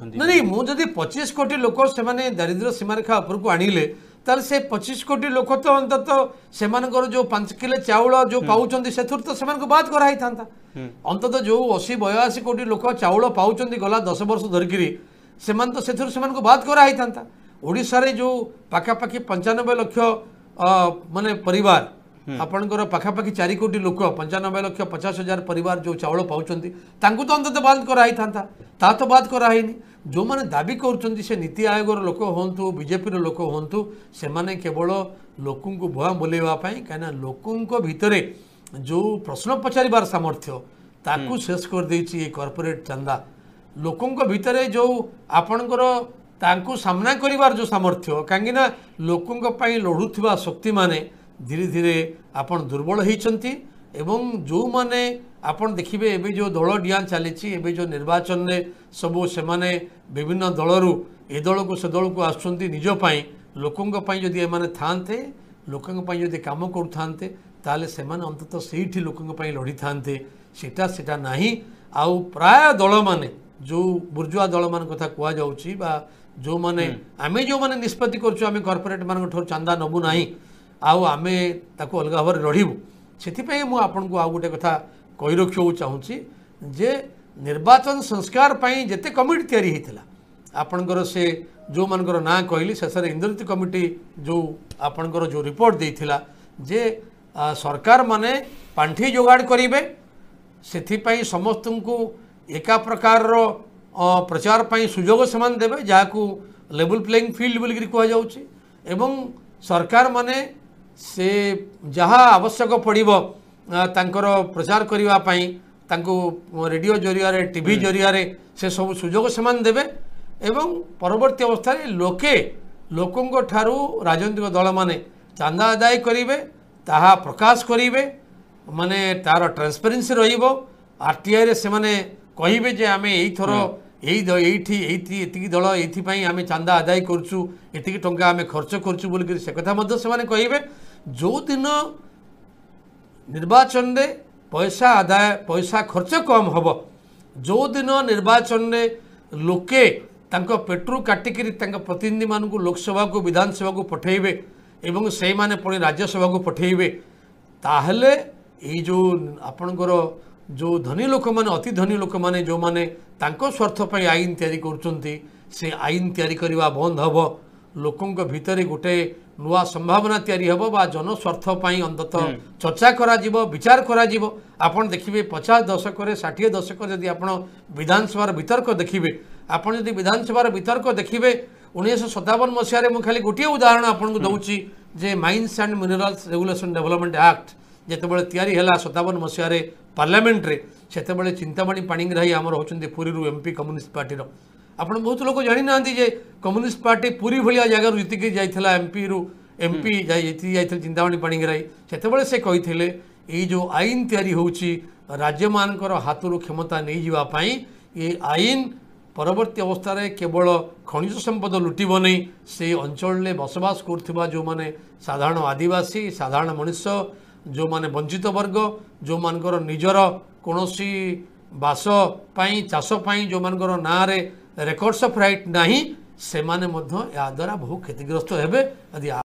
नहीं मुझे 25 कोटी लोक से दारिद्र्य सीमारेखा उपरको आणिले ताल से 25 कोटी लोक तो अंतत से जो 5 किलो चाउल जो पाउछंदी सेथुर तो से बात कराई था अंतत जो 80-82 कोटी लोक चाउल पाउछंदी गला 10 वर्ष धरिकी से तो सेथुर से बात कराई था ओडिशा रे जो पाखापाखि 95 लाख माने परिवार आपणकर पाखापाखि 4 कोटी लोक 95,50,000 परिवार जो चाउल पाउछंदी तांकु तो अंतत बात कराई था ता तो बात कराइनी जो माने दाबी कर से नीति आयोग लोक हूँ बीजेपी लोक हूँ से माने केवल लोकों को भुआ बोलेवाई कहीं लोकों भितर जो प्रश्न पचार सामर्थ्य ताकू शेष कर देछि ये कॉर्पोरेट चंदा लोकों भितर जो आपणकर तांकू सामना करिवार जो सामर्थ्य कहीं लोकों लड़ुवा शक्ति माने धीरे धीरे आपन दुर्बल होती एवं जो माने आपन देखिए एबे जो दल डिया चली जो निर्वाचन में सबू से विभिन्न दलरू ए दल को से दल को आसुँच निजपाई लोकों जदि एमाने थांते लोकों जदि काम करुते ताले से अंततः से लोकों लड़ी थांते सेटा नहीं आउ प्राय दल माने जो बुर्जुआ दल मान कथा कुआ जाउची बा जो माने आमे जो माने निष्पत्ति करछु आमे कॉर्पोरेट मान ठोर चंदा नबु नाही आउ आमे ताको अलग भाव लड़बू से मुझे आपन को आउ गोटे कथा कही रखा चाहूँगी जे निर्वाचन संस्कार पाई जेते कमिटी तैयारी होता आपणकर से जो मानकर ना कहली शेष इंद्रजित कमिटी जो आपणकर जो रिपोर्ट देथिला जे सरकार माने पांठी जोगाड़ करेंगे से समस्त को एका प्रकार प्रचार पाई सुजोग समान देवे जहाँ लेवल प्लेइंग फील्ड बोल कहुच्छी एवं सरकार माने से जहाँ आवश्यक पड़ो तांकर प्रचार करने रेडियो जरिया टीवी जरिया से सब सुजोग समान देवे एवं परवर्ती अवस्था लोके लोकों ठारू राजनीतिक दल माने चांदा आदाय करेंगे ताहा प्रकाश करेंगे माने तार ट्रांसपेरेंसी रहिबो आरटीआई रे से माने कहिबे जे आमे एई थरो एई दल एई आमे चांदा आदाय करछु एतिकी टंका आमे खर्च करछु बोल के से कथा मध्य से माने कहिबे जो दिन निर्वाचन रे पैसा आदाय पैसा खर्च कम हब जो दिन निर्वाचन रे लोके तांको पेट्रो काटिकी प्रतिनिधि मान को लोकसभा को विधानसभा को पठेबे एवं से माने पुणी राज्यसभा को पठेबे ताहले ये जो आपणकर जो धनी लोक माने अति धनी लोक माने जो माने तांको स्वार्थ पर आईन तैयारी करुँच से आईन तैयारी करवा बंद हम लोकों भितर गोटे नुआ संभावना तैयारी हम बा जनस्वार्थ अंततः चर्चा करा विचार करा आपन देखिए 50 दशक 60 दशक जदि आप विधानसभा वितर्क देखिए आपन जदि विधानसभा वितर्क देखिए 1957 मसीह मुझे खाली गोटे उदाहरण आपको दूसरी जे mines and minerals regulation development act जितेबाला तैयारी है 57 मसीह पार्लियामेंट रे सेतेबेले चिंतामणि पाणिग्राही आमर होचंदी पुरी रु एमपी कम्युनिस्ट पार्टी रो आपण बहुत लोग जानि नांती जे कम्युनिस्ट पार्टी पुरी भलिया जगह रु जीतिकी जाइथिला एमपी जाइथिल चिंतामणि पाणिग्राही सेतेबेले से कहिथिले ए जो आईन तैयारी होउची राज्य मानकर हाथरू क्षमता नहीं जीवा पाई ये आईन परवर्ती अवस्था रे केवल खनिज संपद लुटिब नहीं से अंचल में बसवास करथिबा जो माने साधारण आदिवासी साधारण मनुष्य जो माने वंचित वर्ग जो मानकर निजर कोनोसी बास पाई चाष पाई जो मानकर ना रे रेकॉर्ड्स ऑफ राइट नहीं से माने मध्य या द्वारा बहु क्षतिग्रस्त हेबे यदि